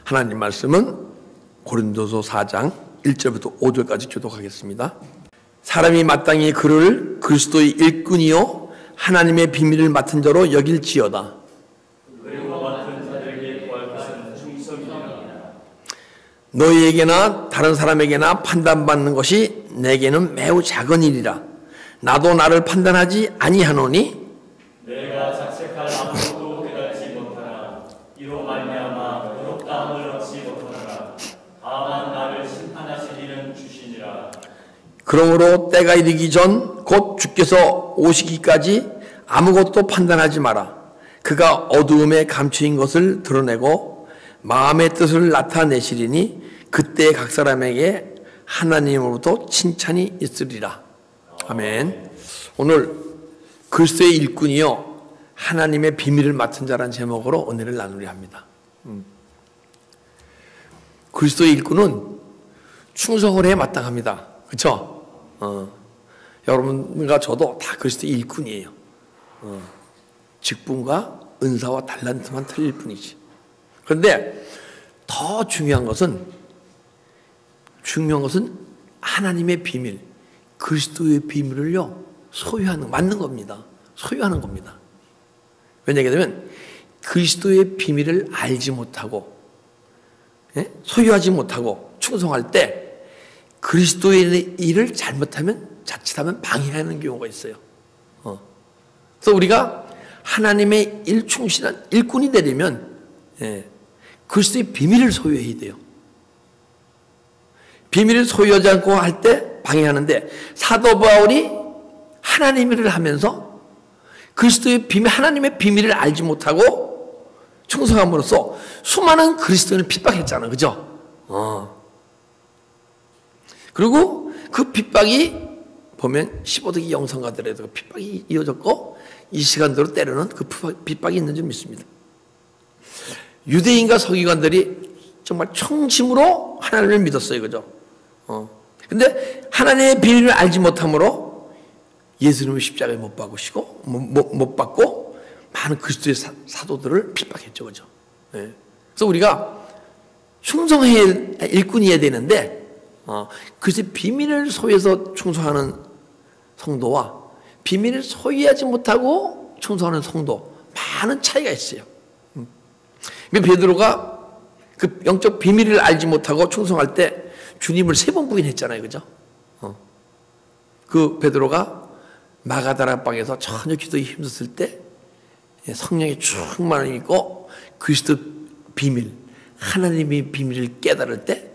하나님 말씀은 고린도서 4장 1절부터 5절까지 교독하겠습니다. 사람이 마땅히 그를 그리스도의 일꾼이요 하나님의 비밀을 맡은 자로 여길지어다. 너희에게나 다른 사람에게나 판단받는 것이 내게는 매우 작은 일이라. 나도 나를 판단하지 아니하노니 내가 자책할 아무것도 깨닫지 못하나 이로 말미암아 의롭다함을 얻지 못하노라. 다만 나를 심판하시리는 주시니라. 그러므로 때가 이르기 전 곧 주께서 오시기까지 아무것도 판단하지 마라. 그가 어두움에 감추인 것을 드러내고 마음의 뜻을 나타내시리니 그때 각 사람에게 하나님으로부터 칭찬이 있으리라. 아멘. 오늘 그리스도의 일꾼이요 하나님의 비밀을 맡은 자라는 제목으로 은혜를 나누려 합니다. 그리스도의 일꾼은 충성을 해야 마땅합니다. 그렇죠? 여러분과 저도 다 그리스도의 일꾼이에요. 직분과 은사와 달란트만 틀릴 뿐이지. 그런데 더 중요한 것은 하나님의 비밀, 그리스도의 비밀을요 맞는 겁니다. 소유하는 겁니다. 왜냐하면 그리스도의 비밀을 알지 못하고 소유하지 못하고 충성할 때 그리스도의 일을 자칫하면 방해하는 경우가 있어요. 그래서 우리가 하나님의 충실한 일꾼이 되려면 그리스도의 비밀을 소유해야 돼요. 비밀을 소유하지 않고 할 때 방해하는데 사도 바울이 하나님의 일을 하면서 그리스도의 비밀, 하나님의 비밀을 알지 못하고 충성함으로써 수많은 그리스도인을 핍박했잖아요. 그죠? 그리고 그 핍박이 보면 15세기 영성가들에도 핍박이 이어졌고 이 시간대로 때로는 그 핍박이 있는 줄 믿습니다. 유대인과 서기관들이 정말 청심으로 하나님을 믿었어요. 그죠? 근데 하나님의 비밀을 알지 못함으로 예수님을 십자가에 못 박으시고 못 받고 많은 그리스도의 사도들을 핍박했죠. 그죠? 그래서 우리가 충성해야 일꾼이어야 되는데 그래서 비밀을 소유해서 충성하는 성도와 비밀을 소유하지 못하고 충성하는 성도 많은 차이가 있어요. 베드로가 그 영적 비밀을 알지 못하고 충성할 때 주님을 3번 부인했잖아요. 그죠? 그 베드로가 마가다라 방에서 전혀 기도에 힘썼을 때 성령의 충만함이 있고 그리스도 비밀, 하나님의 비밀을 깨달을 때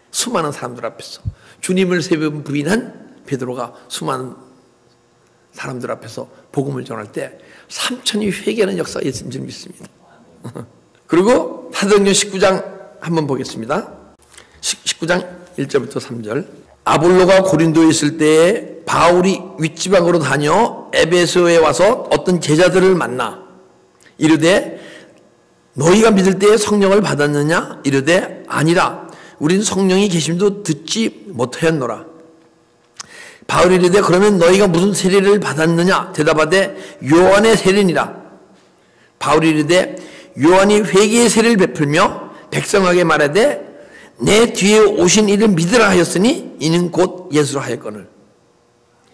수많은 사람들 앞에서 주님을 3번 부인한 베드로가 수많은 사람들 앞에서 복음을 전할 때 3천이 회개하는 역사가 있는 줄 믿습니다. 그리고 사도행전 19장 한번 보겠습니다. 19장 1절부터 3절. 아볼로가 고린도에 있을 때에 바울이 윗지방으로 다녀 에베소에 와서 어떤 제자들을 만나 이르되 너희가 믿을 때에 성령을 받았느냐? 이르되 아니라 우린 성령이 계심도 듣지 못하였노라. 바울이 이르되 그러면 너희가 무슨 세례를 받았느냐? 대답하되 요한의 세례니라. 바울이 이르되 요한이 회개의 세례를 베풀며 백성에게 말하되 내 뒤에 오신 이를 믿으라 하였으니 이는 곧 예수라 하였거늘.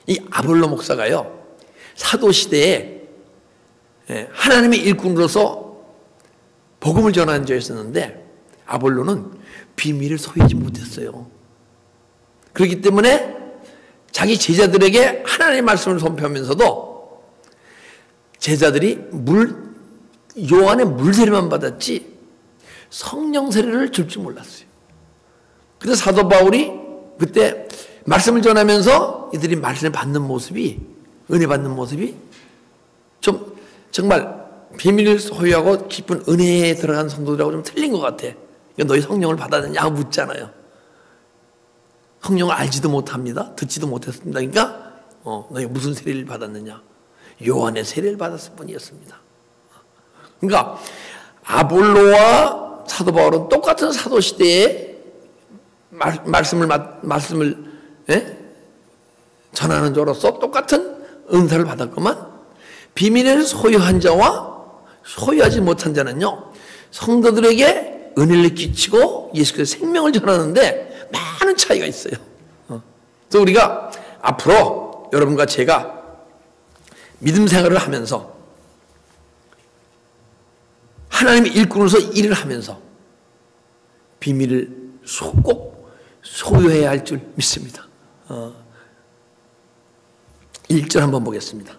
이 아볼로 목사가요 사도시대에 하나님의 일꾼으로서 복음을 전하는 자였었는데 아볼로는 비밀을 소유하지 못했어요. 그렇기 때문에 자기 제자들에게 하나님의 말씀을 선포하면서도 제자들이 요한의 물 세례만 받았지 성령 세례를 줄 줄 몰랐어요. 근데 사도 바울이 그때 말씀을 전하면서 이들이 말씀을 받는 모습이, 은혜 받는 모습이 좀 정말 비밀을 소유하고 깊은 은혜에 들어간 성도들하고 좀 틀린 것 같아. 너희 성령을 받았느냐 묻잖아요. 성령을 알지도 못합니다. 듣지도 못했습니다. 그러니까 너희 무슨 세례를 받았느냐? 요한의 세례를 받았을 뿐이었습니다. 그러니까 아볼로와 사도 바울은 똑같은 사도 시대에 말씀을 전하는 자로서 똑같은 은사를 받았구만. 비밀을 소유한 자와 소유하지 못한 자는요 성도들에게 은혜를 끼치고 예수께서 생명을 전하는데 많은 차이가 있어요. 그래서 우리가 앞으로 여러분과 제가 믿음 생활을 하면서 하나님의 일꾼으로서 일을 하면서 비밀을 꼭 소유해야 할 줄 믿습니다. 1절 한번 보겠습니다.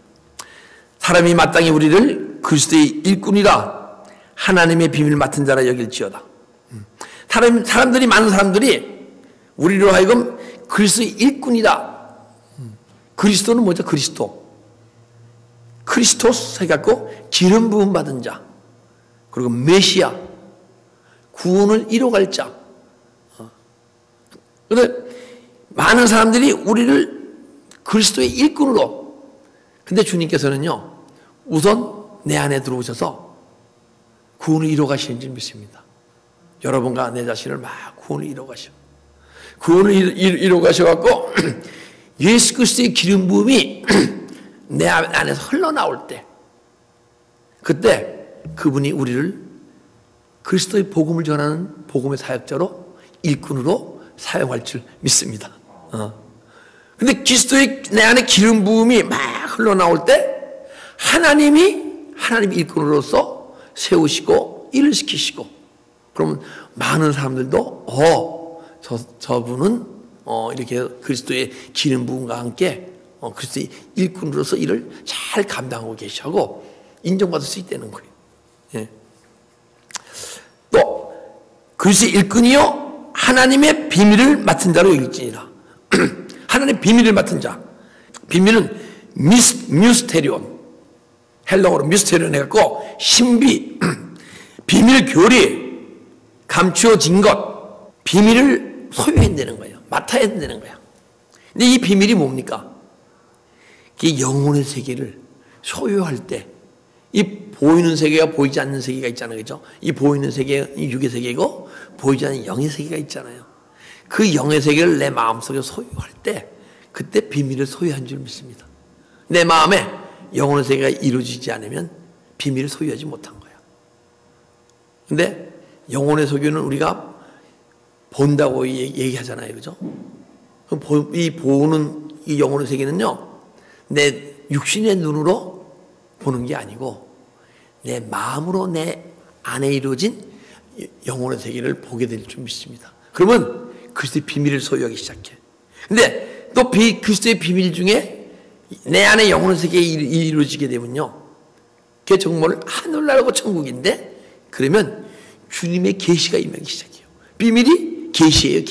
사람이 마땅히 우리를 그리스도의 일꾼이라 하나님의 비밀을 맡은 자라 여길지어다. 사람들이 많은 사람들이 우리로 하여금 그리스도의 일꾼이다. 그리스도는 뭐죠? 크리스토스 해갖고 기름 부음 받은 자, 그리고 메시아, 구원을 이뤄갈 자. 그런데 많은 사람들이 우리를 그리스도의 일꾼으로, 근데 주님께서는요 우선 내 안에 들어오셔서 구원을 이뤄가시는 줄 믿습니다. 여러분과 내 자신을 막 구원을 이뤄가셔. 구원을 이뤄가셔갖고 예수 그리스도의 기름 부음이 내 안에서 흘러나올 때, 그때 그분이 우리를 그리스도의 복음을 전하는 복음의 사역자로, 일꾼으로 사용할 줄 믿습니다. 근데 그리스도의 내 안에 기름 부음이 막 흘러나올 때 하나님이 일꾼으로서 세우시고 일을 시키시고, 그러면 많은 사람들도 저분은 이렇게 그리스도의 기름 부음과 함께 그리스도의 일꾼으로서 일을 잘 감당하고 계시고 인정받을 수 있다는 거예요. 예. 또 그리스도의 일꾼이요 하나님의 비밀을 맡은 자로 여길지니라. 하나님의 비밀을 맡은 자. 비밀은 미스테리온, 헬라어로 미스테리온 해갖고 신비, 비밀 교리, 감추어진 것, 비밀을 소유해야 되는 거예요. 맡아야 되는 거예요. 근데 이 비밀이 뭡니까? 이 영혼의 세계를 소유할 때, 이 보이는 세계와 보이지 않는 세계가 있잖아요. 그죠? 이 보이는 세계, 이 육의 세계고, 보이지 않는 영의 세계가 있잖아요. 그 영의 세계를 내 마음속에 소유할 때, 그때 비밀을 소유한 줄 믿습니다. 내 마음에 영혼의 세계가 이루어지지 않으면 비밀을 소유하지 못한 거야. 근데 영혼의 소유는 우리가 본다고 얘기하잖아요. 그죠? 이 보는 이 영혼의 세계는요, 내 육신의 눈으로 보는 게 아니고 내 마음으로 내 안에 이루어진 영혼의 세계를 보게 될 줄 믿습니다. 그러면 그리스도의 비밀을 소유하기 시작해. 근데 또 그리스도의 비밀 중에 내 안에 영혼의 세계가 이루어지게 되면요, 그게 정말 하늘나라고 천국인데, 그러면 주님의 계시가 임하기 시작해요. 비밀이 계시예요.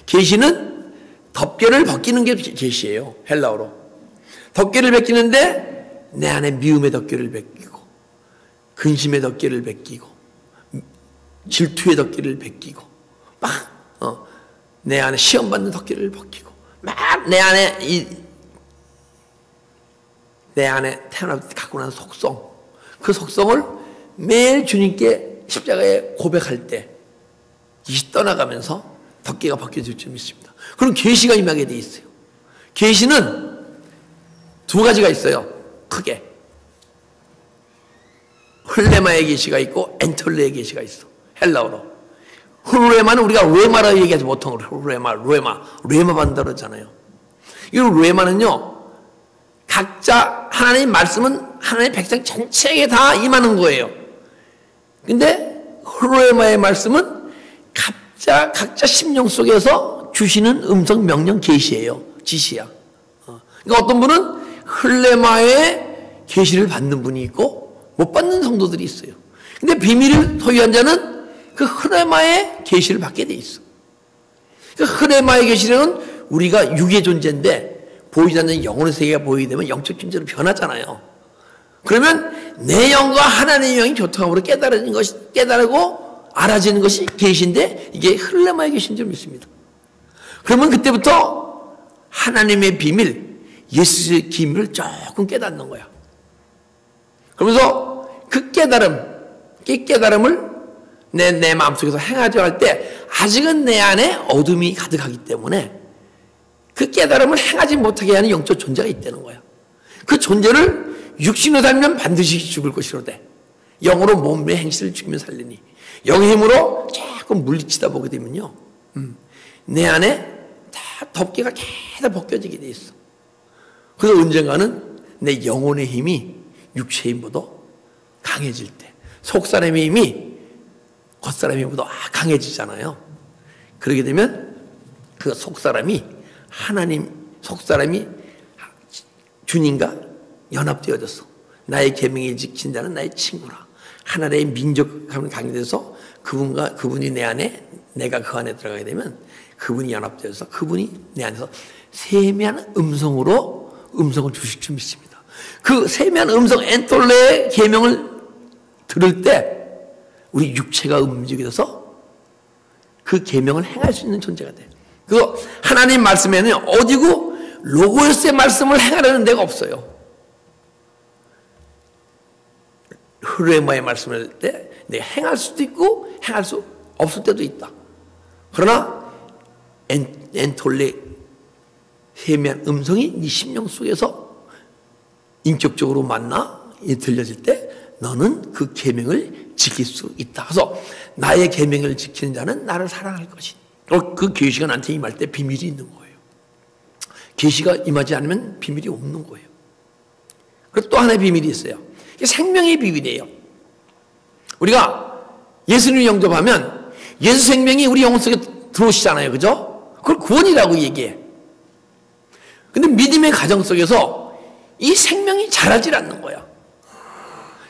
계시는 덮개를 벗기는 게 계시예요. 헬라어로 덮개를 벗기는데 내 안에 미움의 덮개를 벗기고, 근심의 덮개를 벗기고, 질투의 덮개를 벗기고, 막 내 안에 시험받는 덮개를 벗기고, 막 내 안에 태어나서 갖고 난 속성, 그 속성을 매일 주님께 십자가에 고백할 때 이시 떠나가면서 덮개가 벗겨질 줄 믿습니다. 그럼 계시가 임하게 돼 있어요. 계시는 두 가지가 있어요. 크게 흘레마의 계시가 있고 엔톨레의 계시가 있어. 헬라어로 훌레마는 우리가 레마라고 얘기하지 못한 거예요. 레마 받는다 그러잖아요. 이 레마는요, 각자 하나님의 말씀은 하나님의 백성 전체에게 다 임하는 거예요. 근데 레마의 말씀은 각자 심령 속에서 주시는 음성, 명령, 계시예요. 지시야. 그러니까 어떤 분은 흘레마의 계시를 받는 분이 있고 못 받는 성도들이 있어요. 근데 비밀을 소유한 자는 그 흐레마의 계시를 받게 돼 있어. 그 흐레마의 계시는 우리가 육의 존재인데 보이지 않는 영혼의 세계가 보이게 되면 영적 존재로 변하잖아요. 그러면 내 영과 하나님의 영이 교통함으로 깨달고 알아지는 것이 계시인데, 이게 흐레마의 계시인 줄 믿습니다. 그러면 그때부터 하나님의 비밀, 예수의 기밀을 조금 깨닫는 거야. 그러면서 그 깨달음을 내 마음속에서 행하려 할 때 아직은 내 안에 어둠이 가득하기 때문에 그 깨달음을 행하지 못하게 하는 영적 존재가 있다는 거야. 그 존재를 육신으로 살면 반드시 죽을 것이로되 영으로 몸의 행실을 죽이며 살리니. 영의 힘으로 자꾸 물리치다 보게 되면요, 내 안에 다 덮개가 계속 벗겨지게 돼 있어. 그래서 언젠가는 내 영혼의 힘이 육체의 힘보다 강해질 때, 속사람의 힘이 겉사람의 힘보다 강해지잖아요. 그러게 되면 그 속사람이 속사람이 주님과 연합되어졌어. 나의 계명을 지킨 자는 나의 친구라. 하나님의 민족감을 강해져서 그분이 내 안에, 내가 그 안에 들어가게 되면 그분이 연합되어서 그분이 내 안에서 세미한 음성을 주실 줄 믿습니다. 그 세미한 음성 엔톨레의 계명을 들을 때 우리 육체가 움직여서 그 계명을 행할 수 있는 존재가 돼요. 그래서 하나님 말씀에는 어디고 로고스의 말씀을 행하려는 데가 없어요. 흐레마의 말씀을 할 때 내가 행할 수도 있고 행할 수 없을 때도 있다. 그러나 엔톨레 세미한 음성이 네 심령 속에서 인격적으로 들려질 때 너는 그 계명을 지킬 수 있다. 그래서 나의 계명을 지키는 자는 나를 사랑할 것이니. 그 계시가 나한테 임할 때 비밀이 있는 거예요. 계시가 임하지 않으면 비밀이 없는 거예요. 그리고 또 하나의 비밀이 있어요. 이게 생명의 비밀이에요. 우리가 예수님을 영접하면 예수 생명이 우리 영혼 속에 들어오시잖아요. 그죠? 그걸 구원이라고 얘기해. 근데 믿음의 가정 속에서 이 생명이 자라질 않는 거야.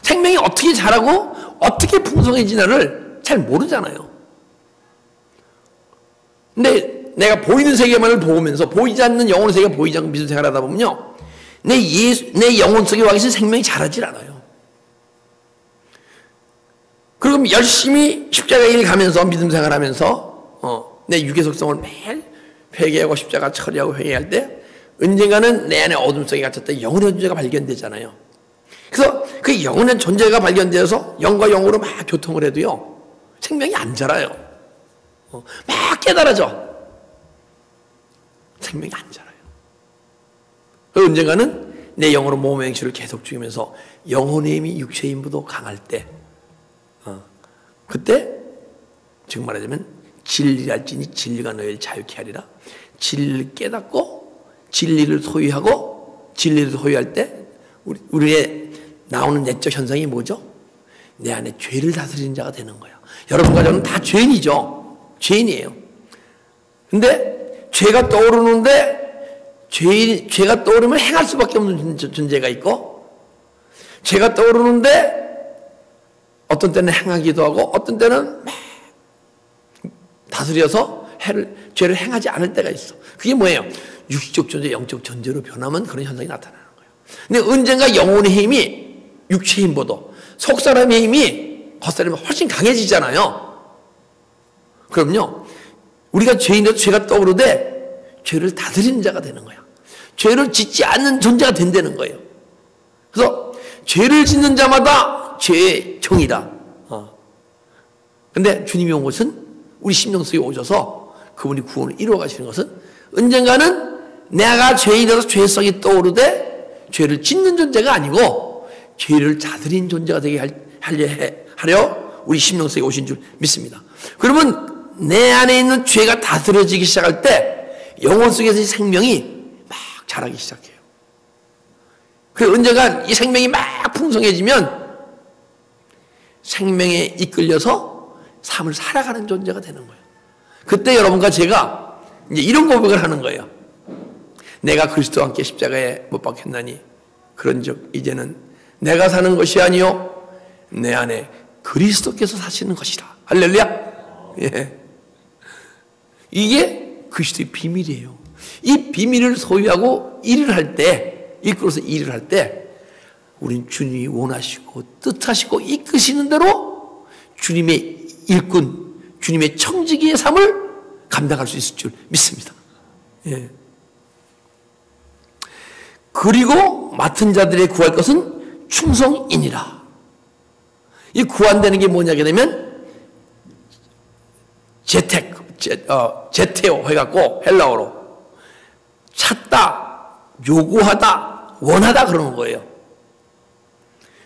생명이 어떻게 자라고 어떻게 풍성해지나를 잘 모르잖아요. 근데 내가 보이는 세계만을 보면서 보이지 않는 영혼의 세계가 보이지 않고 믿음 생활하다 보면요, 내 영혼 속에 와 계신 생명이 자라질 않아요. 그리고 열심히 십자가의 길 가면서 믿음 생활하면서 내 육의 속성을 매일 회개하고 십자가 처리하고 회개할 때 언젠가는 내 안에 어둠 속에 갇혔다 영혼의 존재가 발견되잖아요. 그래서 그 영혼의 존재가 발견되어서 영과 영으로 막 교통을 해도요, 생명이 안 자라요. 막 깨달아져. 생명이 안 자라요. 언젠가는 내 영으로 몸의 행실을 계속 죽이면서 영혼의 힘이 육체의 힘보다 강할 때, 그때 지금 말하자면 진리랄지니 진리가 너희를 자유케 하리라. 진리를 깨닫고 진리를 소유하고 진리를 소유할 때 우리의 나오는 내적 현상이 뭐죠? 내 안에 죄를 다스리는 자가 되는 거야. 여러분과 저는 다 죄인이죠. 죄인이에요. 근데 죄가 떠오르는데 죄가 떠오르면 행할 수밖에 없는 존재가 있고, 죄가 떠오르는데 어떤 때는 행하기도 하고 어떤 때는 다스려서 죄를 행하지 않을 때가 있어. 그게 뭐예요? 육적 존재, 영적 존재로 변하면 그런 현상이 나타나는 거예요. 근데 언젠가 영혼의 힘이 육체의 힘보다 속사람의 힘이 겉사람이 훨씬 강해지잖아요. 그럼요, 우리가 죄인으로 죄가 떠오르되 죄를 다스리는 자가 되는 거야. 죄를 짓지 않는 존재가 된다는 거예요. 그래서 죄를 짓는 자마다 죄의 종이다. 근데 주님이 온 것은 우리 심령 속에 오셔서 그분이 구원을 이루어 가시는 것은 언젠가는 내가 죄인이라서 죄성이 떠오르되 죄를 짓는 존재가 아니고 죄를 다스린 존재가 되게 하려 우리 심령 속에 오신 줄 믿습니다. 그러면 내 안에 있는 죄가 다스려지기 시작할 때 영혼 속에서 이 생명이 막 자라기 시작해요. 그리고 언젠가 이 생명이 막 풍성해지면 생명에 이끌려서 삶을 살아가는 존재가 되는 거예요. 그때 여러분과 제가 이제 이런 고백을 하는 거예요. 내가 그리스도와 함께 십자가에 못 박혔나니 그런즉 이제는 내가 사는 것이 아니요 내 안에 그리스도께서 사시는 것이라. 할렐루야. 예. 이게 그리스도의 비밀이에요. 이 비밀을 소유하고 일을 할 때, 이끌어서 일을 할 때 우린 주님이 원하시고 뜻하시고 이끄시는 대로 주님의 일꾼, 주님의 청지기의 삶을 감당할 수 있을 줄 믿습니다. 예. 그리고 맡은 자들의 구할 것은 충성이니라. 이 구한다는 게 뭐냐게 되면 제테오 해갖고 헬라어로 찾다, 요구하다, 원하다 그러는 거예요.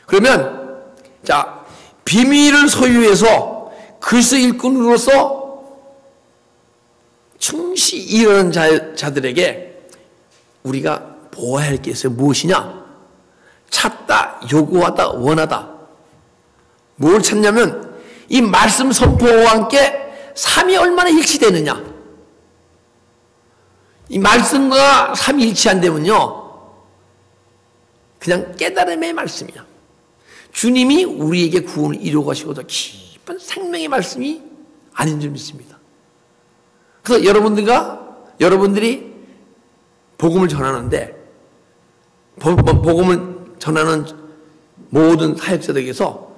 그러면 자, 비밀을 소유해서 그리스도 일꾼으로서 충실히 일하는 자들에게 우리가 보아야 할 게 있어요. 무엇이냐? 찾다, 요구하다, 원하다. 뭘 찾냐면 이 말씀 선포와 함께 삶이 얼마나 일치되느냐. 이 말씀과 삶이 일치 안 되면요, 그냥 깨달음의 말씀이야. 주님이 우리에게 구원을 이루어 가시고도 깊은 생명의 말씀이 아닌 줄 믿습니다. 그래서 여러분들이 복음을 전하는데, 복음을 전하는 모든 사역자들에게서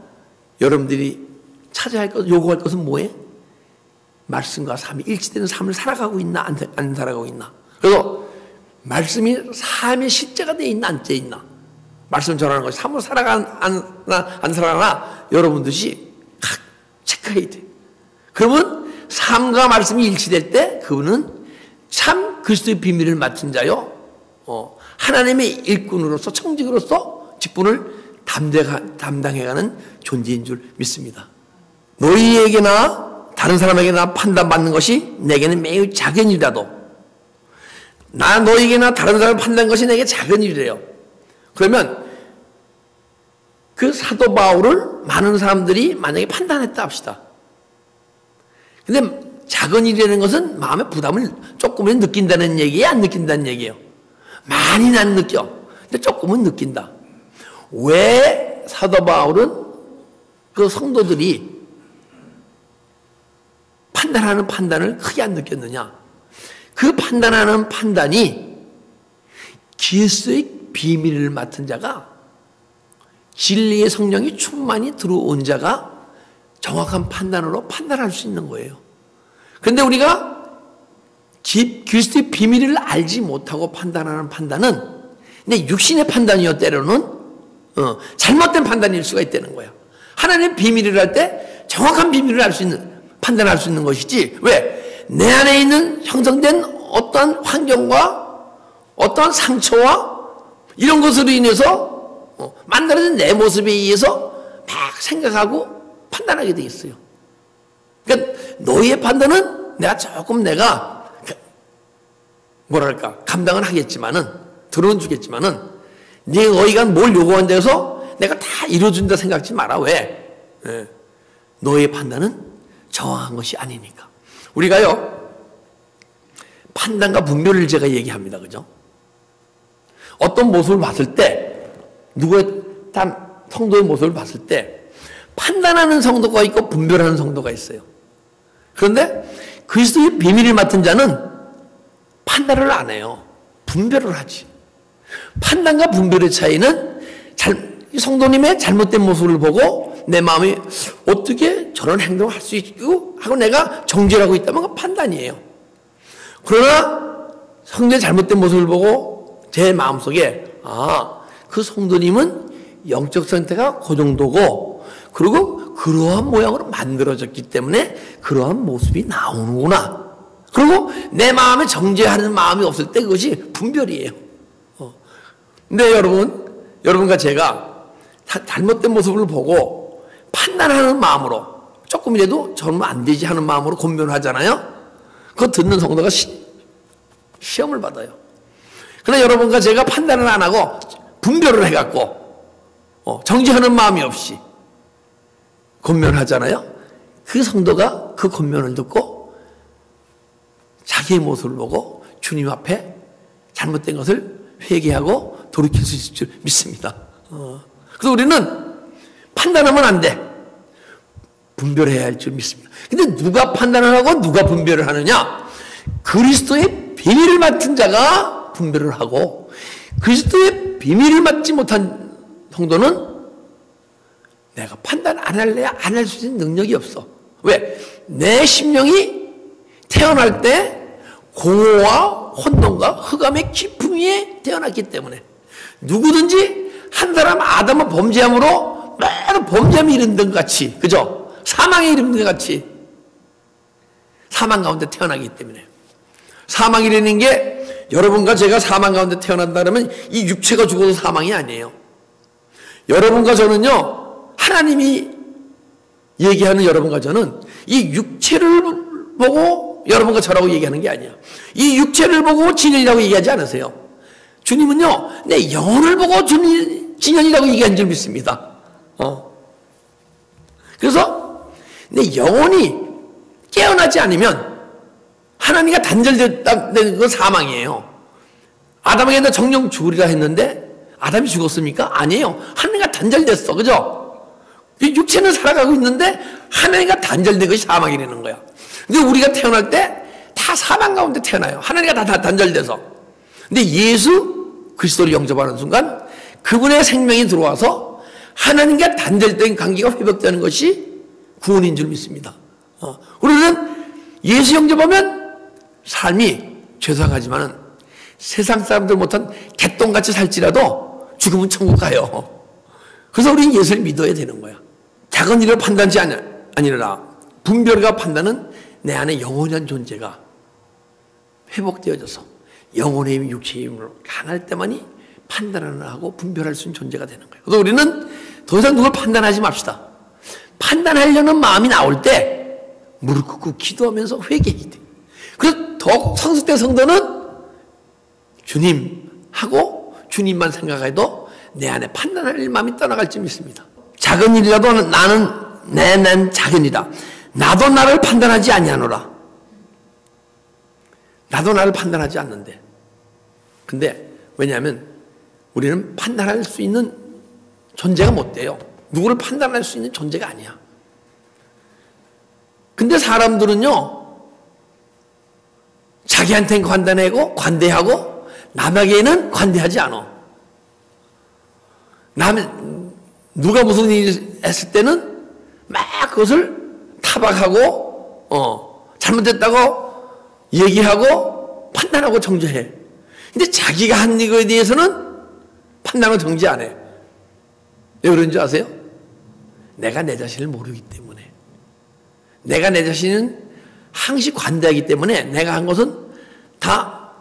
여러분들이 찾아야 할 것, 요구할 것은 뭐예요? 말씀과 삶이 일치되는 삶을 살아가고 있나, 안 살아가고 있나. 그래서 말씀이 삶의 실제가 되어 있나, 안 되어 있나. 말씀 전하는 것이 삶으로 살아가나, 안 살아가나, 여러분들이 각 체크해야 돼. 그러면 삶과 말씀이 일치될 때 그분은 참 그리스도의 비밀을 맡은 자요, 하나님의 일꾼으로서, 청직으로서 직분을 담당해가는 존재인 줄 믿습니다. 너희에게나 다른 사람에게나 판단받는 것이 내게는 매우 작은 일이라도, 너희에게나 다른 사람을 판단하는 것이 내게 작은 일이래요. 그러면 그 사도 바울을 많은 사람들이 만약에 판단했다 합시다. 근데 작은 일이라는 것은 마음의 부담을 조금은 느낀다는 얘기예요, 안 느낀다는 얘기예요? 많이는 안 느껴. 근데 조금은 느낀다. 왜 사도 바울은 그 성도들이 판단하는 판단을 크게 안 느꼈느냐? 그 판단하는 판단이 그리스도의 비밀을 맡은 자가, 진리의 성령이 충만히 들어온 자가 정확한 판단으로 판단할 수 있는 거예요. 그런데 우리가 그리스도의 비밀을 알지 못하고 판단하는 판단은 내 육신의 판단이요, 때로는 잘못된 판단일 수가 있다는 거야. 하나님의 비밀을 할 때 정확한 비밀을 알 수 있는, 판단할 수 있는 것이지, 왜? 내 안에 있는 형성된 어떠한 환경과 어떠한 상처와 이런 것으로 인해서 만들어진 내 모습에 의해서 막 생각하고 판단하게 돼 있어요. 그러니까 너희의 판단은 내가 뭐랄까, 감당은 하겠지만은, 들어는 주겠지만은, 너희가 뭘 요구한다 해서 내가 다 이루어준다 생각하지 마라. 왜? 너희의 판단은 정확한 것이 아니니까. 우리가요, 판단과 분별을 제가 얘기합니다. 그죠? 어떤 모습을 봤을 때, 성도의 모습을 봤을 때, 판단하는 성도가 있고 분별하는 성도가 있어요. 그런데 그리스도의 비밀을 맡은 자는 판단을 안 해요. 분별을 하지. 판단과 분별의 차이는 성도님의 잘못된 모습을 보고 내 마음이 어떻게 저런 행동을 할 수 있고 하고 내가 정죄를 하고 있다면 그건 판단이에요. 그러나 성도의 잘못된 모습을 보고 제 마음속에 그 성도님은 영적 상태가 그 정도고, 그리고 그러한 모양으로 만들어졌기 때문에 그러한 모습이 나오는구나. 그리고 내 마음에 정죄하는 마음이 없을 때 그것이 분별이에요. 근데 여러분과 제가 잘못된 모습을 보고 판단하는 마음으로, 조금이라도 저러면 안 되지 하는 마음으로 권면하잖아요. 그거 듣는 성도가 시험을 받아요. 그러나 여러분과 제가 판단을 안 하고 분별을 해갖고 정죄하는 마음이 없이 권면하잖아요. 그 성도가 그 권면을 듣고 자기의 모습을 보고 주님 앞에 잘못된 것을 회개하고 돌이킬 수 있을 줄 믿습니다. 그래서 우리는 판단하면 안 돼. 분별해야 할 줄 믿습니다. 근데 누가 판단을 하고 누가 분별을 하느냐? 그리스도의 비밀을 맡은 자가 분별을 하고, 그리스도의 비밀을 맡지 못한 성도는 내가 판단 안 할래? 안 할 수 있는 능력이 없어. 왜? 내 심령이 태어날 때 공허와 혼돈과 흑암의 깊음 위에 태어났기 때문에, 누구든지 한 사람 아담은 범죄함으로 모두 범죄함이 이른것 같이, 그죠? 사망에 이르는 것 같이 사망 가운데 태어나기 때문에, 사망이라는 게 여러분과 제가 사망 가운데 태어난다면 이 육체가 죽어도 사망이 아니에요. 여러분과 저는요, 하나님이 얘기하는 여러분과 저는 이 육체를 보고 여러분과 저라고 얘기하는 게 아니야. 이 육체를 보고 진현이라고 얘기하지 않으세요. 주님은요, 내 영혼을 보고 진현이라고 얘기한 줄 믿습니다. 그래서 내 영혼이 깨어나지 않으면 하나님과 단절되는 건 사망이에요. 아담에게 정령 죽으리라 했는데 아담이 죽었습니까? 아니에요. 하나님과 단절됐어. 그죠? 육체는 살아가고 있는데 하나님과 단절된 것이 사망이라는 거야. 근데 우리가 태어날 때 다 사망 가운데 태어나요. 하나님과 다 단절돼서. 근데 예수 그리스도를 영접하는 순간 그분의 생명이 들어와서 하나님과 단절된 관계가 회복되는 것이 구원인 줄 믿습니다. 우리는 예수 영접하면 삶이 죄송하지만은 세상 사람들 못한 개똥같이 살지라도 죽으면 천국 가요. 그래서 우리는 예수를 믿어야 되는 거야. 작은 일을 판단하지 아니라 분별과 판단은 내 안에 영원한 존재가 회복되어져서 영혼의 힘, 육체의 힘으로 강할 때만이 판단을 하고 분별할 수 있는 존재가 되는 거예요. 그래서 우리는 더 이상 누굴 판단하지 맙시다. 판단하려는 마음이 나올 때 무릎 꿇고 기도하면서 회개해야 돼. 그래서 더욱 성숙된 성도는 주님하고 주님만 생각해도 내 안에 판단할 마음이 떠나갈 줄 믿습니다. 작은 일이라도 난 작은 일이다. 나도 나를 판단하지 아니하노라. 나도 나를 판단하지 않는데. 근데 왜냐하면 우리는 판단할 수 있는 존재가 못 돼요. 누구를 판단할 수 있는 존재가 아니야. 근데 사람들은요, 자기한테는 관대하고 남에게는 관대하지 않아. 누가 무슨 일 했을 때는 막 그것을 타박하고 잘못됐다고 얘기하고 판단하고 정죄해. 근데 자기가 한 이거에 대해서는 판단하고 정죄 안 해. 왜 그런지 아세요? 내가 내 자신을 모르기 때문에. 내가 내 자신은 항시 관대하기 때문에 내가 한 것은 다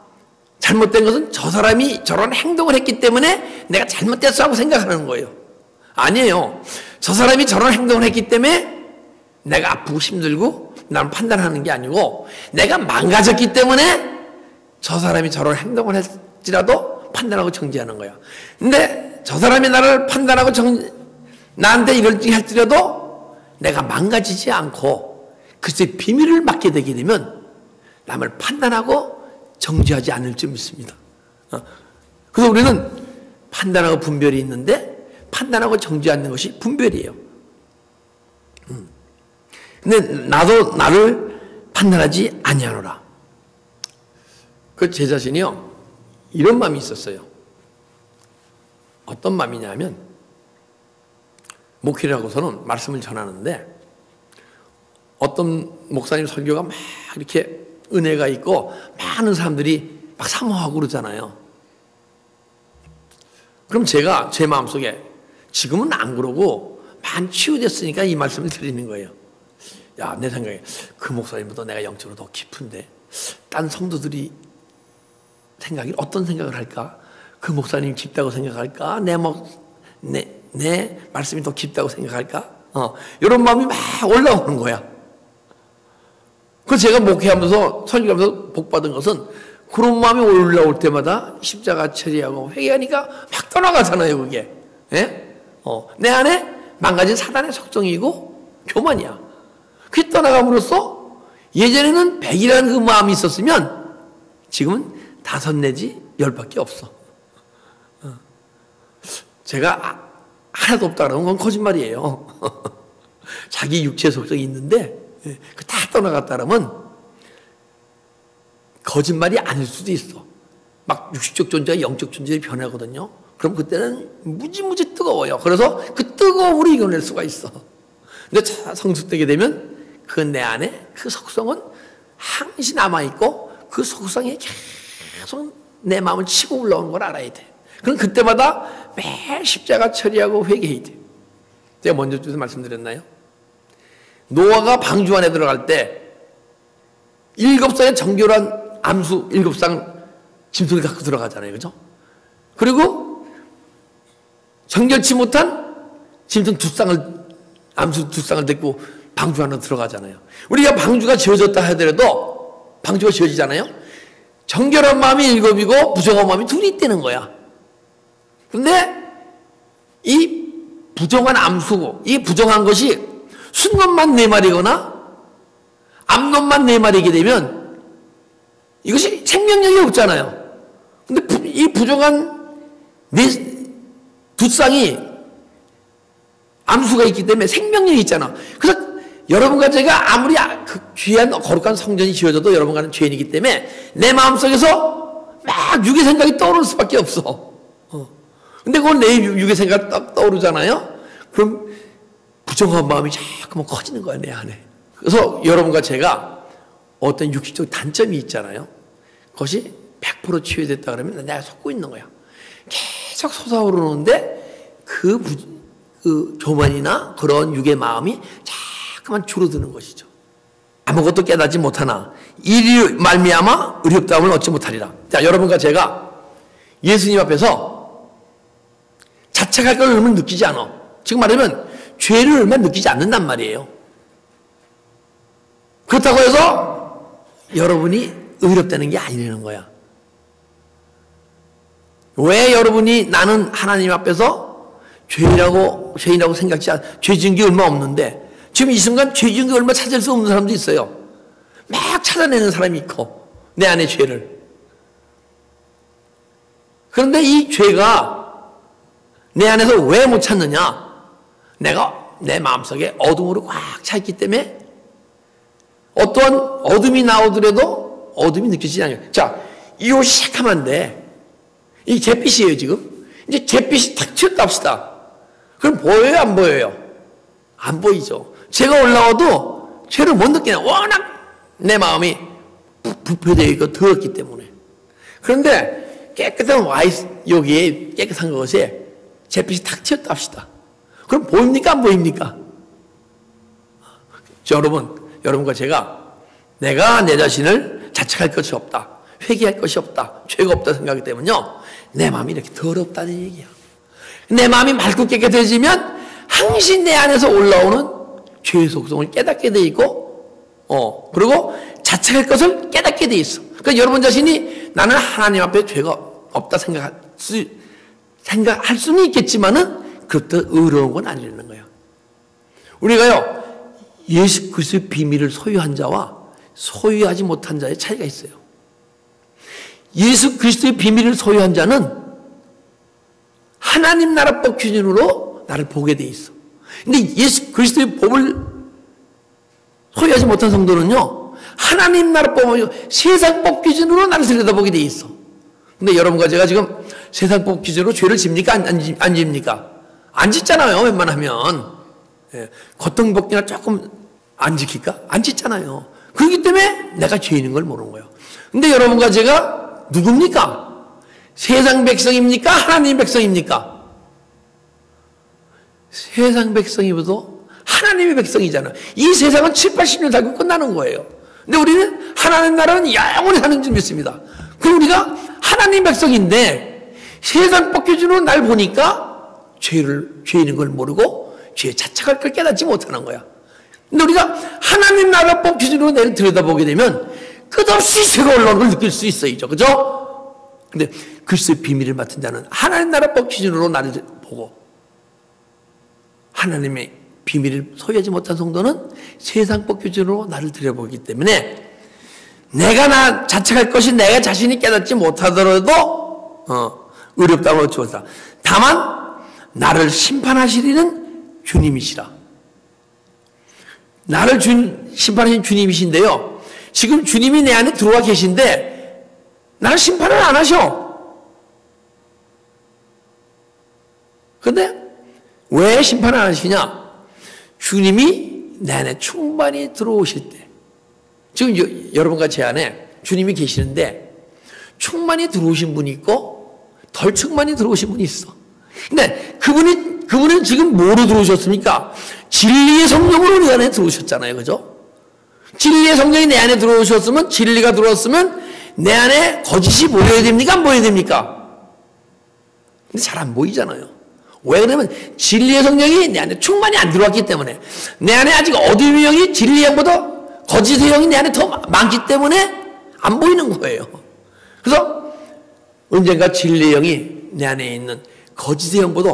잘못된 것은 저 사람이 저런 행동을 했기 때문에 내가 잘못됐어 하고 생각하는 거예요. 아니에요. 저 사람이 저런 행동을 했기 때문에 내가 아프고 힘들고 나는 판단하는 게 아니고 내가 망가졌기 때문에 저 사람이 저런 행동을 했지라도 판단하고 정죄하는 거야. 근데 저 사람이 나를 판단하고 나한테 이럴지 할지라도 내가 망가지지 않고 글쎄 비밀을 맡게 되게 되면 남을 판단하고 정죄하지 않을 줄 믿습니다. 그래서 우리는 판단하고 분별이 있는데 판단하고 정죄하는 것이 분별이에요. 근데 나도 나를 판단하지 아니하노라. 그 제 자신이요, 이런 마음이 있었어요. 어떤 마음이냐면, 목회를 하고서는 말씀을 전하는데 어떤 목사님 설교가 막 이렇게 은혜가 있고 많은 사람들이 막 사모하고 그러잖아요. 그럼 제가 제 마음속에 지금은 안 그러고 많이 치유됐으니까 이 말씀을 드리는 거예요. 야, 내 생각에 그 목사님보다 내가 영적으로 더 깊은데 딴 성도들이 어떤 생각을 할까? 그 목사님 깊다고 생각할까? 내 말씀이 더 깊다고 생각할까? 이런 마음이 막 올라오는 거야. 그래서 제가 목회하면서 설교하면서 복받은 것은 그런 마음이 올라올 때마다 십자가 처리하고 회개하니까 막 떠나가잖아요, 그게. 예? 내 안에 망가진 사단의 속성이고 교만이야. 그게 떠나감으로써 예전에는 100이라는 그 마음이 있었으면 지금은 5 내지 10밖에 없어. 제가 하나도 없다 그러면 그건 거짓말이에요. 자기 육체 속성이 있는데 그 다 떠나갔다 그러면 거짓말이 아닐 수도 있어. 막 육식적 존재가 영적 존재로 변하거든요. 그럼 그때는 무지무지 뜨거워요. 그래서 그 뜨거움으로 이겨낼 수가 있어. 근데 성숙되게 되면 그 내 안에 그 속성은 항시 남아있고 그 속성이 계속 내 마음을 치고 올라오는 걸 알아야 돼. 그럼 그때마다 매일 십자가 처리하고 회개해야 돼. 제가 먼저 주에서 말씀드렸나요? 노아가 방주 안에 들어갈 때 7쌍의 정결한 암수 7쌍 짐승을 갖고 들어가잖아요. 그죠? 그리고 정결치 못한 짐승 2쌍을 암수 두 쌍을 데리고 방주 안으로 들어가잖아요. 우리가 방주가 지어졌다 하더라도 방주가 지어지잖아요. 정결한 마음이 7이고 부정한 마음이 2이 있다는 거야. 근데 이 부정한 암수고 이 부정한 것이 순놈만 4마리거나 암놈만 4마리게 되면 이것이 생명력이 없잖아요. 근데 이 부정한 두 쌍이 암수가 있기 때문에 생명력이 있잖아. 그래서 여러분과 제가 아무리 그 귀한 거룩한 성전이 지어져도 여러분과는 죄인이기 때문에 내 마음속에서 막 육의 생각이 떠오를 수밖에 없어. 근데 그건 내 육의 생각이 딱 떠오르잖아요. 그럼 부정한 마음이 자꾸만 커지는 거야, 내 안에. 그래서 여러분과 제가 어떤 육식적 단점이 있잖아요. 그것이 100% 치유됐다 그러면 내가 속고 있는 거야. 계속 솟아오르는데 그 교만이나 그런 육의 마음이 자꾸만 줄어드는 것이죠. 아무것도 깨닫지 못하나 이리 말미암아 의롭다함을 얻지 못하리라. 자, 여러분과 제가 예수님 앞에서 자책할 걸 얼마나 느끼지 않아. 지금 말하면 죄를 얼마나 느끼지 않는단 말이에요. 그렇다고 해서 여러분이 의롭다는 게 아니라는 거야. 왜 여러분이 나는 하나님 앞에서 죄인이라고 생각지 않아. 죄 지은 게 얼마 없는데 지금 이 순간 죄 지은 게 얼마 찾을 수 없는 사람도 있어요. 막 찾아내는 사람이 있고 내 안에 죄를. 그런데 이 죄가 내 안에서 왜 못 찾느냐? 내가 내 마음속에 어둠으로 꽉 차 있기 때문에 어떠한 어둠이 나오더라도 어둠이 느껴지지 않아요. 자, 이 옷이 새카만데 이 잿빛이에요 지금. 이제 잿빛이 탁 튀었다 합시다. 그럼 보여요 안 보여요? 안 보이죠. 죄가 올라와도 죄를 못 느끼냐. 워낙 내 마음이 부패되어 있고 더럽기 때문에. 그런데 깨끗한 여기에 깨끗한 것에 잿빛이 탁 튀었다 합시다. 그럼 보입니까 안 보입니까? 여러분과 제가 내가 내 자신을 자책할 것이 없다. 회개할 것이 없다. 죄가 없다 생각하기 때문에요. 내 마음이 이렇게 더럽다는 얘기야. 내 마음이 맑고 깨끗해지면 항상 내 안에서 올라오는 죄의 속성을 깨닫게 돼 있고 그리고 자책할 것을 깨닫게 돼 있어. 그러니까 여러분 자신이 나는 하나님 앞에 죄가 없다 생각할 수는 있겠지만은 그것도 의로운 건 아니라는 거야. 우리가요 예수 그리스도의 비밀을 소유한 자와 소유하지 못한 자의 차이가 있어요. 예수 그리스도의 비밀을 소유한 자는 하나님 나라법 기준으로 나를 보게 돼 있어. 근데 예수 그리스도의 법을 소유하지 못한 성도는요 하나님 나라법 세상법 기준으로 나를 들여다보게 돼 있어. 근데 여러분과 제가 지금 세상법 기준으로 죄를 집니까? 안 집니까? 안 짓잖아요. 웬만하면. 겉등벗기나 조금 안 지킬까? 안 짓잖아요. 그렇기 때문에 내가 죄인인 걸 모르는 거예요. 근데 여러분과 제가 누굽니까? 세상 백성입니까? 하나님 백성입니까? 세상 백성이어도 하나님의 백성이잖아. 이 세상은 7, 80년 살고 끝나는 거예요. 근데 우리는 하나님 나라는 영원히 사는 줄 믿습니다. 그럼 우리가 하나님 백성인데 세상 법 기준으로 날 보니까 죄인인 걸 모르고 죄에 자책할 걸 깨닫지 못하는 거야. 근데 우리가 하나님 나라법 기준으로 내를 들여다보게 되면 끝없이 죄가 올라오는 걸 느낄 수 있어요. 그죠? 근데 그리스도의 비밀을 맡은 자는 하나님 나라법 기준으로 나를 보고 하나님의 비밀을 소유하지 못한 성도는 세상법 기준으로 나를 들여보기 때문에 내가 자책할 것이 내가 자신이 깨닫지 못하더라도 의롭다고 얻지 못한다. 다만 나를 심판하시리는 주님이시라. 나를 심판하신 주님이신데요. 지금 주님이 내 안에 들어와 계신데 나를 심판을 안 하셔. 그런데 왜 심판을 안 하시냐? 주님이 내 안에 충만히 들어오실 때, 지금 여러분과 제 안에 주님이 계시는데 충만히 들어오신 분이 있고 덜 충만히 들어오신 분이 있어. 근데 그분은 지금 뭐로 들어오셨습니까? 진리의 성령으로 내 안에 들어오셨잖아요. 그죠? 진리의 성령이 내 안에 들어오셨으면, 진리가 들어왔으면 내 안에 거짓이 보여야 됩니까? 안 보여야 됩니까? 근데 잘 안 보이잖아요. 왜 그러면 진리의 성령이 내 안에 충만히 안 들어왔기 때문에, 내 안에 아직 어둠의 영이 진리의 영보다 거짓의 영이 내 안에 더 많기 때문에 안 보이는 거예요. 그래서 언젠가 진리의 영이 내 안에 있는 거짓의 영보다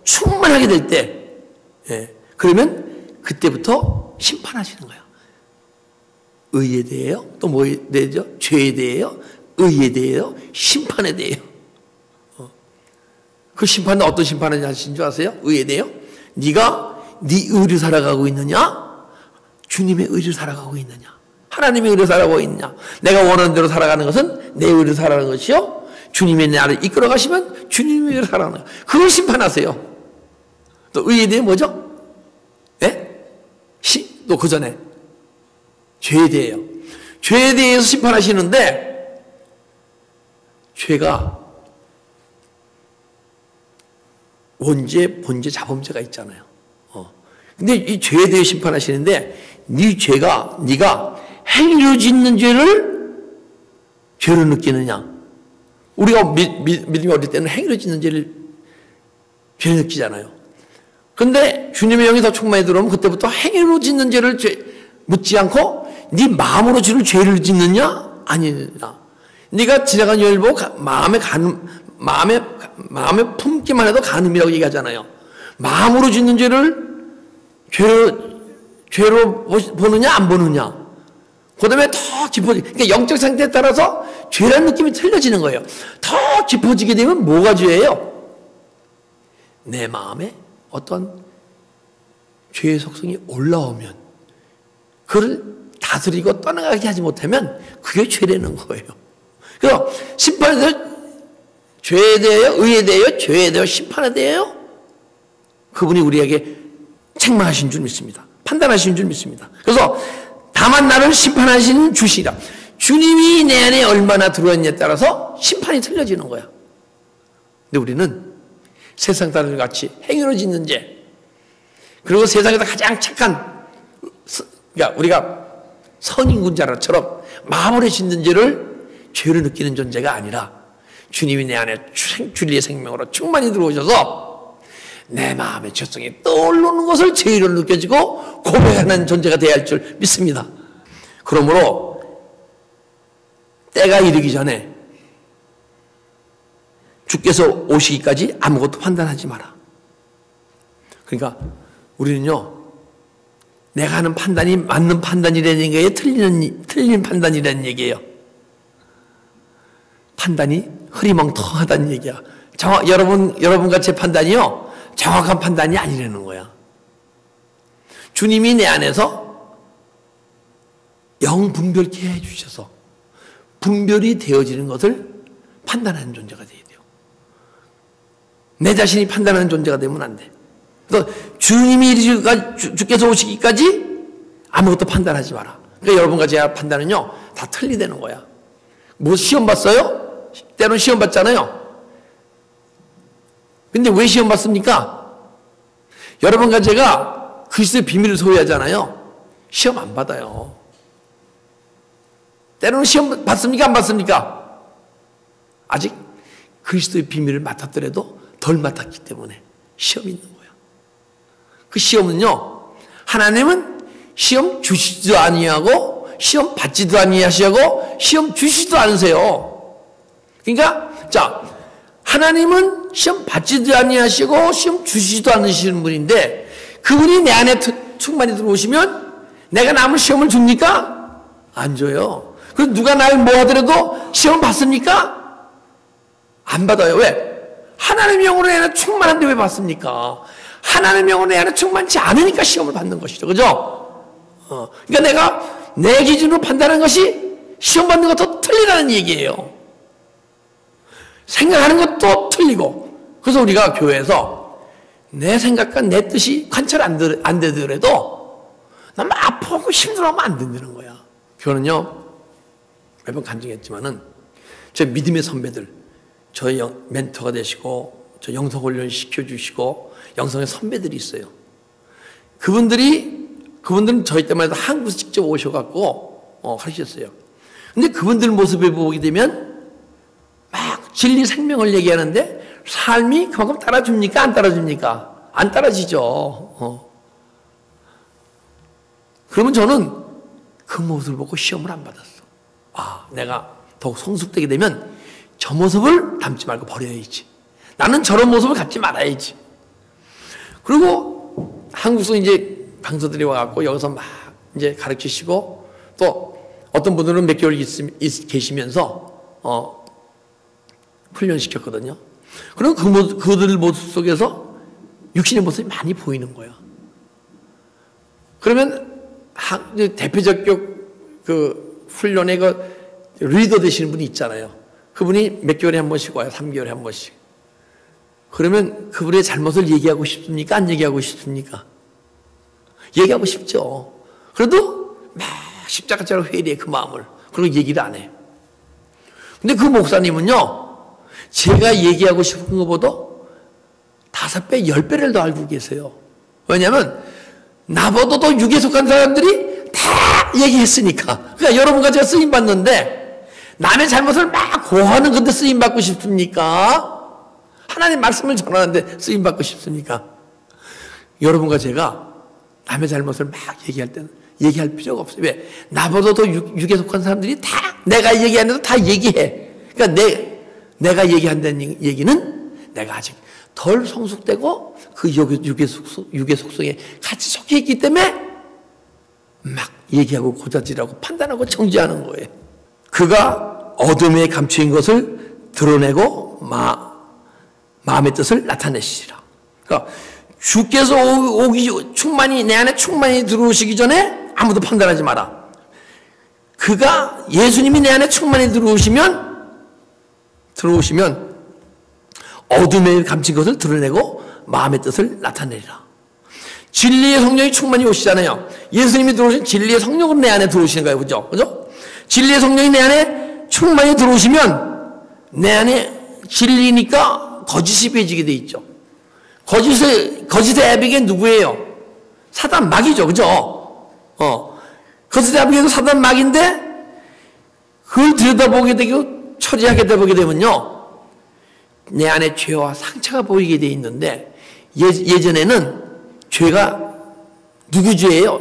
충만하게 될 때, 그러면 그때부터 심판하시는 거예요. 의에 대해요? 또 뭐에 대해요? 죄에 대해요? 의에 대해요? 심판에 대해요. 그 심판은 어떤 심판을 하신 줄 아세요? 의에 대해요? 네가 네 의를 살아가고 있느냐? 주님의 의를 살아가고 있느냐? 하나님의 의를 살아가고 있느냐? 내가 원하는 대로 살아가는 것은 내 의를 살아가는 것이요, 주님의 나를 이끌어 가시면 주님의 의를 살아가는 거예요. 그걸 심판하세요. 또 의에 대해 뭐죠? 또 그 전에 죄에 대해요. 죄에 대해서 심판하시는데, 죄가 원죄, 본죄, 자범죄가 있잖아요. 근데 이 죄에 대해 심판하시는데, 네 죄가, 네가 행위로 짓는 죄를 죄로 느끼느냐? 우리가 믿음이 어릴 때는 행위로 짓는 죄를 죄로 느끼잖아요. 근데 주님의 영이 더 충만히 들어오면 그때부터 행위로 짓는 죄를 묻지 않고 네 마음으로 주를 죄를 짓느냐 아니냐. 네가 지나간 열보 마음에 품기만 해도 간음이라고 얘기하잖아요. 마음으로 짓는 죄를 죄로 보느냐 안 보느냐. 그다음에 더 깊어지. 그러니까 영적 상태에 따라서 죄라는 느낌이 틀려지는 거예요. 더 깊어지게 되면 뭐가 죄예요? 내 마음에 어떤 죄의 속성이 올라오면 그걸 다스리고 떠나가게 하지 못하면 그게 죄라는 거예요. 그래서 심판에 대해 죄에 대하여, 의에 대하여, 죄에 대하여, 심판에 대하여 그분이 우리에게 책망하신 줄 믿습니다. 판단하신 줄 믿습니다. 그래서 다만 나를 심판하시는 주시라. 주님이 내 안에 얼마나 들어왔냐에 따라서 심판이 틀려지는 거야. 근데 우리는 세상 사람들 같이 행위로 짓는 죄, 그리고 세상에서 가장 착한, 그러니까 우리가 선인군자처럼 마음으로 짓는 죄를 죄로 느끼는 존재가 아니라 주님이 내 안에 진리의 생명으로 충만히 들어오셔서 내 마음의 죄성이 떠오르는 것을 죄로 느껴지고 고백하는 존재가 되어야 할 줄 믿습니다. 그러므로 때가 이르기 전에 주께서 오시기까지 아무것도 판단하지 마라. 그러니까 우리는요, 내가 하는 판단이 맞는 판단이라는 얘기예요? 틀린 판단이라는 얘기예요? 판단이 흐리멍텅하다는 얘기야. 여러분같이 판단이요, 정확한 판단이 아니라는 거야. 주님이 내 안에서 영 분별케 해주셔서 분별이 되어지는 것을 판단하는 존재가 돼야 돼요. 내 자신이 판단하는 존재가 되면 안 돼. 그래서 주께서 오시기까지 아무것도 판단하지 마라. 그러니까 여러분과 제 판단은요, 다 틀리다는 거야. 뭐 시험 봤어요? 때로는 시험 봤잖아요. 근데 왜 시험 봤습니까? 여러분과 제가 그리스도의 비밀을 소유하잖아요. 시험 안 받아요. 때로는 시험 받습니까? 안 받습니까? 아직 그리스도의 비밀을 맡았더라도 덜 맡았기 때문에 시험이 있는 거예요. 그 시험은요, 하나님은 시험 주시지도 아니하고 시험 받지도 아니하시고 시험 주시지도 않으세요. 그러니까 자, 하나님은 시험 받지도 아니하시고 시험 주시지도 않으시는 분인데, 그분이 내 안에 충만히 들어오시면 내가 남을 시험을 줍니까? 안 줘요. 그럼 누가 날 뭐 하더라도 시험 받습니까? 안 받아요. 왜? 하나님의 영으로 내 안에 충만한데 왜 받습니까? 하나님의 영으로 내 안에 충만치 않으니까 시험을 받는 것이죠. 그죠? 그러니까 내가 내 기준으로 판단하는 것이 시험 받는 것도 틀리다는 얘기예요. 생각하는 것도 틀리고. 그래서 우리가 교회에서 내 생각과 내 뜻이 관철 안 되더라도 너무 아프고 힘들어하면 안 된다는 거야. 교회는요, 매번 간증했지만은 저 믿음의 선배들, 저희 멘토가 되시고 저 영성훈련 시켜주시고 영성의 선배들이 있어요. 그분들은 저희 때만 해도 한국에서 직접 오셔갖고 하셨어요. 근데 그분들 모습을 보게 되면 막 진리 생명을 얘기하는데 삶이 그만큼 따라줍니까? 안 따라줍니까? 안 따라지죠. 그러면 저는 그 모습을 보고 시험을 안 받았어. 아, 내가 더욱 성숙되게 되면 저 모습을 닮지 말고 버려야지. 나는 저런 모습을 갖지 말아야지. 그리고 한국에서 이제 강사들이 와갖고 여기서 막 이제 가르치시고 또 어떤 분들은 몇 개월 계시면서 훈련시켰거든요. 그럼 그들 모습 속에서 육신의 모습이 많이 보이는 거예요. 그러면 대표적 그 훈련의 그 리더 되시는 분이 있잖아요. 그분이 몇 개월에 한 번씩 와요. 3개월에 한 번씩. 그러면 그분의 잘못을 얘기하고 싶습니까? 안 얘기하고 싶습니까? 얘기하고 싶죠. 그래도 막 십자가처럼 회개해 그 마음을. 그리고 얘기를 안 해요. 근데 그 목사님은요, 제가 얘기하고 싶은 것보다 5배, 10배를 더 알고 계세요. 왜냐하면 나보다도 육에 속한 사람들이 다 얘기했으니까. 그러니까 여러분과 제가 쓰임받는데 남의 잘못을 막 고하는 건데 쓰임받고 싶습니까? 하나님 말씀을 전하는데 쓰임받고 싶습니까? 여러분과 제가 남의 잘못을 막 얘기할 때는 얘기할 필요가 없어요. 왜? 나보다도 육에 속한 사람들이 다 내가 얘기하는데도 다 얘기해. 그러니까 내가 얘기한다는 얘기는 내가 아직 덜 성숙되고 그 육의 속성에 같이 속해 있기 때문에 막 얘기하고 고자질하고 판단하고 정죄하는 거예요. 그가 어둠에 감추인 것을 드러내고 마음의 뜻을 나타내시리라. 그러니까 주께서 충만히 내 안에 충만히 들어오시기 전에 아무도 판단하지 마라. 그가 예수님이 내 안에 충만히 들어오시면 어둠에 감춘 것을 드러내고 마음의 뜻을 나타내리라. 진리의 성령이 충만히 오시잖아요. 예수님이 들어오신 진리의 성령으로 내 안에 들어오시는 거예요. 그죠? 그죠? 진리의 성령이 내 안에 충만히 들어오시면 내 안에 진리니까 거짓이 빼지게 돼 있죠. 거짓의 애비게 누구예요? 사단 마귀죠. 그죠? 거짓의 애비게도 사단 마귀인데 그걸 들여다보게 되고 처리하게 되보게 되면요. 내 안에 죄와 상처가 보이게 돼 있는데 예전에는 죄가 누구 죄예요?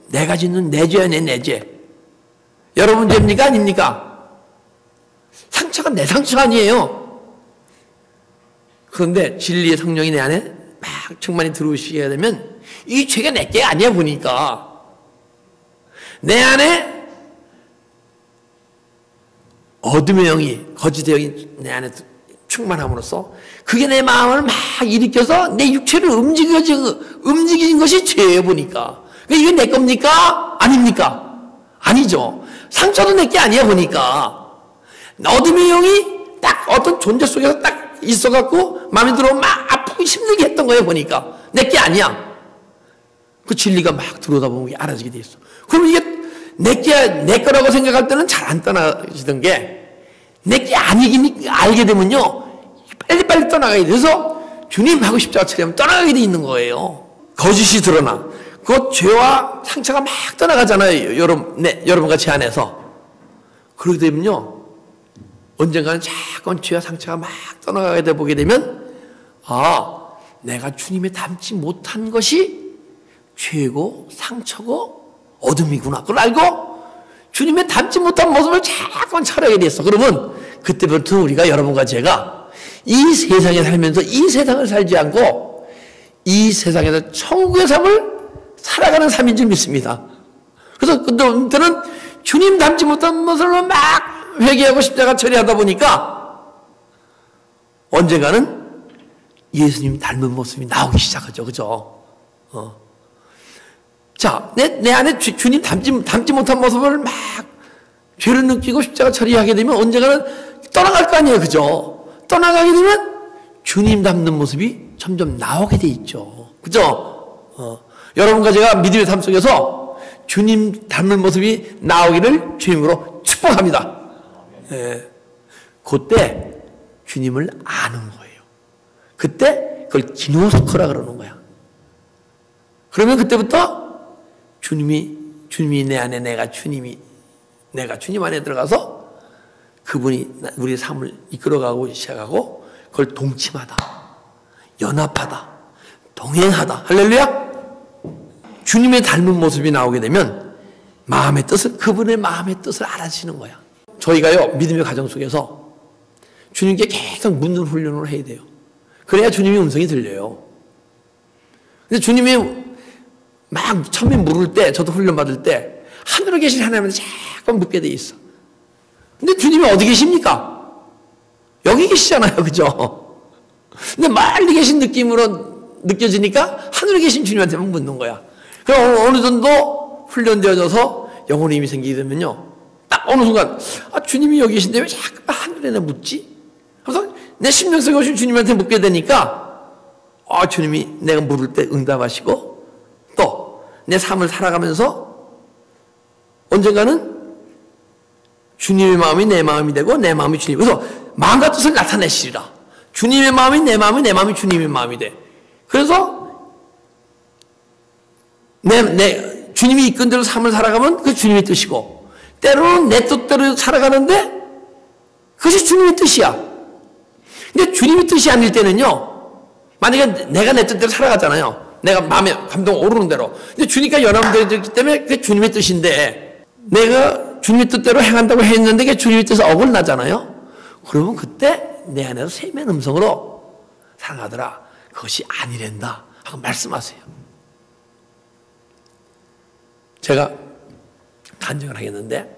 내가 짓는 내 죄야, 내 죄. 여러분 죄입니까? 아닙니까? 상처가 내 상처 아니에요. 그런데 진리의 성령이 내 안에 막 충만히 들어오시게 되면 이 죄가 내 게 아니야 보니까 내 안에 어둠의 영이 거짓의 영이 내 안에 충만함으로써 그게 내 마음을 막 일으켜서 내 육체를 움직이는 것이 죄예요 보니까. 이게 내 겁니까? 아닙니까? 아니죠. 상처도 내 게 아니야 보니까. 어둠의 영이 딱 어떤 존재 속에서 딱 있어갖고 마음에 들어오면 막 아프고 힘들게 했던 거예요 보니까. 내 게 아니야. 그 진리가 막 들어오다 보면 이게 알아지게 돼 있어. 그럼 이게 내 거라고 생각할 때는 잘 안 떠나지던 게 내 게 아니긴 알게 되면요. 빨리빨리 떠나가야 돼서 주님하고 십자가 처리하면 떠나가게 돼 있는 거예요. 거짓이 드러나. 그 죄와 상처가 막 떠나가잖아요. 여러분과 제 안에서. 그러게 되면요. 언젠가는 자꾸 죄와 상처가 막 떠나가게 돼 보게 되면 내가 주님의 닮지 못한 것이 죄고 상처고 어둠이구나. 그걸 알고 주님의 닮지 못한 모습을 자꾸 차려야 됐어. 그러면 그때부터 우리가 여러분과 제가 이 세상에 살면서 이 세상을 살지 않고 이 세상에서 천국의 삶을 살아가는 삶인 줄 믿습니다. 그래서 그때는 주님 닮지 못한 모습을 막 회개하고 십자가 처리하다 보니까 언젠가는 예수님 닮은 모습이 나오기 시작하죠. 그죠? 자, 내 안에 주님 닮지 못한 모습을 막 죄를 느끼고 십자가 처리하게 되면 언젠가는 떠나갈 거 아니에요. 그죠? 떠나가게 되면 주님 닮는 모습이 점점 나오게 돼 있죠. 그죠? 여러분과 제가 믿음의 삶 속에서 주님 닮는 모습이 나오기를 주님으로 축복합니다. 그때 주님을 아는 거예요. 그때 그걸 기노스코라 그러는 거야. 그러면 그때부터 주님이 내 안에 내가 주님 안에 들어가서 그분이 우리의 삶을 이끌어가고 시작하고 그걸 동침하다, 연합하다, 동행하다. 할렐루야. 주님의 닮은 모습이 나오게 되면 마음의 뜻을, 그분의 마음의 뜻을 알아지는 거야. 저희가요, 믿음의 가정 속에서 주님께 계속 묻는 훈련을 해야 돼요. 그래야 주님의 음성이 들려요. 근데 주님이 막 처음에 물을 때, 저도 훈련 받을 때 하늘에 계신 하나님한테 자꾸 묻게 돼 있어. 근데 주님이 어디 계십니까? 여기 계시잖아요. 그죠? 근데 멀리 계신 느낌으로 느껴지니까 하늘에 계신 주님한테만 묻는 거야. 그럼 어느 정도 훈련되어져서 영혼의 힘이 생기게 되면요, 딱 어느 순간, 아, 주님이 여기 계신데 왜 자꾸 하늘에 묻지? 그래서 내 심령 속에 오신 주님한테 묻게 되니까, 아, 주님이 내가 물을 때 응답하시고, 또 내 삶을 살아가면서 언젠가는 주님의 마음이 내 마음이 되고 내 마음이 주님. 그래서 마음과 뜻을 나타내시리라. 주님의 마음이 내 마음이, 내 마음이 주님의 마음이 돼. 그래서 주님이 이끈 대로 삶을 살아가면 그 주님의 뜻이고, 때로는 내 뜻대로 살아가는데 그것이 주님의 뜻이야. 근데 주님의 뜻이 아닐 때는요, 만약에 내가 내 뜻대로 살아가잖아요. 내가 마음에 감동 오르는 대로. 근데 주님과 연합되기 때문에 그게 주님의 뜻인데, 내가 주님의 뜻대로 행한다고 했는데 그게 주님의 뜻에 어긋나잖아요. 그러면 그때 내 안에서 세미한 음성으로 살아가더라, 그것이 아니란다 하고 말씀하세요. 제가 간증을 하겠는데,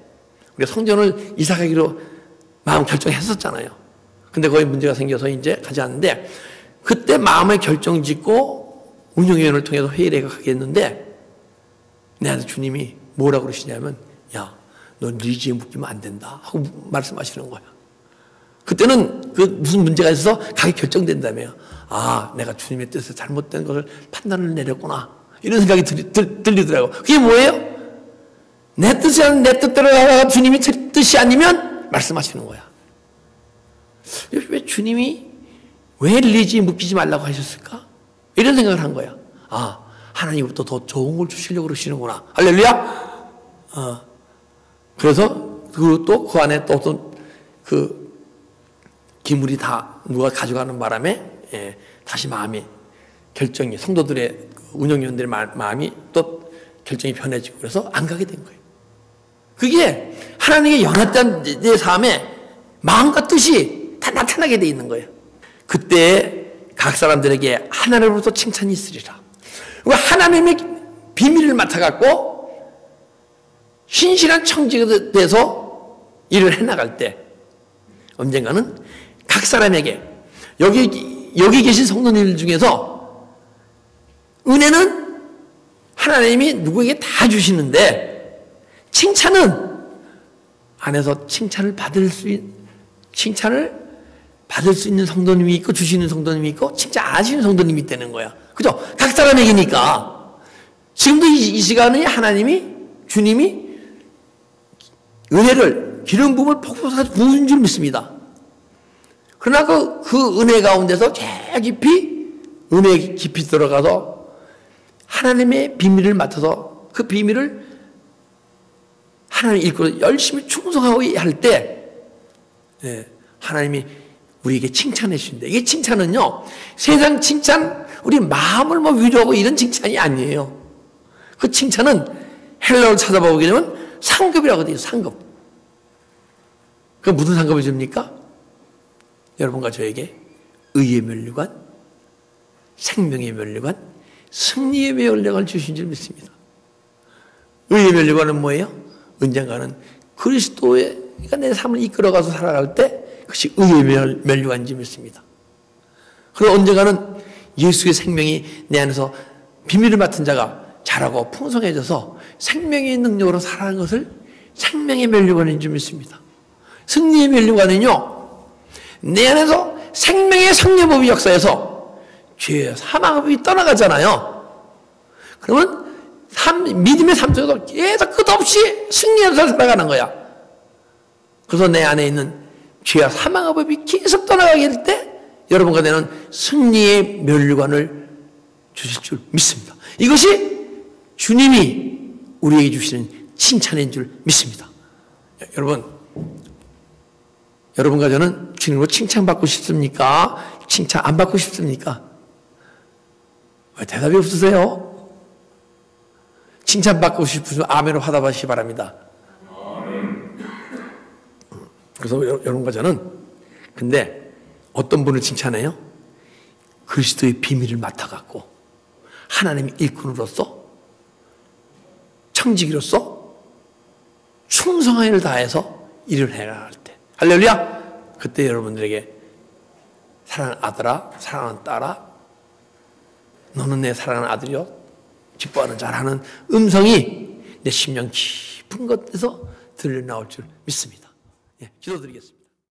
우리가 성전을 이사가기로 마음 결정했었잖아요. 근데 거기 문제가 생겨서 이제 가지 않는데, 그때 마음의 결정 짓고 운영위원회를 통해서 회의를 하겠는데, 내한테 주님이 뭐라고 그러시냐면, 야, 너 리지에 묶이면 안 된다 하고 말씀하시는 거야. 그때는 그 무슨 문제가 있어서 가게 결정된다며요. 아, 내가 주님의 뜻에 잘못된 것을 판단을 내렸구나, 이런 생각이 들리더라고. 그게 뭐예요? 내 뜻이 아닌 내 뜻대로 주님이 뜻이 아니면 말씀하시는 거야. 왜 주님이 왜 리지에 묶이지 말라고 하셨을까? 이런 생각을 한 거야. 아, 하나님부터 더 좋은 걸 주시려고 그러시는구나. 할렐루야. 그래서 또 그 안에 또 어떤 그 기물이 다 누가 가져가는 바람에, 다시 마음이 결정이, 성도들의 운영위원들의 마음이 또 결정이 변해지고, 그래서 안 가게 된 거예요. 그게 하나님의 연합된 내 삶에 마음과 뜻이 다 나타나게 돼 있는 거예요. 그때 각 사람들에게 하나님으로부터 칭찬이 있으리라. 하나님의 비밀을 맡아갖고 신실한 청지가 돼서 일을 해나갈 때 언젠가는 각 사람에게, 여기 계신 성도님들 중에서 은혜는 하나님이 누구에게 다 주시는데, 칭찬은 안에서 칭찬을 받을 수 있는 성도님이 있고, 주시는 성도님이 있고, 칭찬 안 하시는 성도님이 있다는 거야. 그죠? 각 사람에게니까. 지금도 이 시간에 주님이 은혜를, 기름 부음을 폭포사서 부은 줄 믿습니다. 그러나 그 은혜 가운데서 제일 깊이, 은혜 깊이 들어가서 하나님의 비밀을 맡아서 그 비밀을 하나님 읽고 열심히 충성하고 할 때, 하나님이 우리에게 칭찬해 주신다. 이게 칭찬은요, 세상 칭찬, 우리 마음을 위로하고 이런 칭찬이 아니에요. 그 칭찬은 헬라어를 찾아보게 되면 상급이라고 돼요. 상급. 그 무슨 상급을 줍니까? 여러분과 저에게 의의 면류관, 생명의 면류관, 승리의 면류관을 주신 줄 믿습니다. 의의 면류관은 뭐예요? 언젠가는 그리스도가 내 삶을 이끌어가서 살아갈 때 그것이 의의 면류관인지 믿습니다. 그리고 언젠가는 예수의 생명이 내 안에서 비밀을 맡은 자가 자라고 풍성해져서 생명의 능력으로 살아가는 것을 생명의 면류관인 줄 믿습니다. 승리의 면류관은요, 내 안에서 생명의 성례법이 역사해서 죄의 사망법이 떠나가잖아요. 그러면 믿음의 삶 속에서 계속 끝없이 승리하면서 살아가는 거야. 그래서 내 안에 있는 죄와 사망의 법이 계속 떠나가게 될 때 여러분과 내는 승리의 면류관을 주실 줄 믿습니다. 이것이 주님이 우리에게 주시는 칭찬인 줄 믿습니다. 여러분, 여러분과 저는 주님으로 칭찬받고 싶습니까? 칭찬 안 받고 싶습니까? 왜 대답이 없으세요? 칭찬받고 싶으면 아멘으로 화답하시기 바랍니다. 그래서 여러분과 저는 근데 어떤 분을 칭찬해요? 그리스도의 비밀을 맡아갖고 하나님의 일꾼으로서 청지기로서 충성한 일을 다해서 일을 해야 할 때 할렐루야! 그때 여러분들에게 사랑하는 아들아, 사랑하는 딸아, 너는 내 사랑하는 아들이요 기뻐하는 자라는 음성이 내 심령 깊은 곳에서 들려나올 줄 믿습니다. 예, 기도드리겠습니다.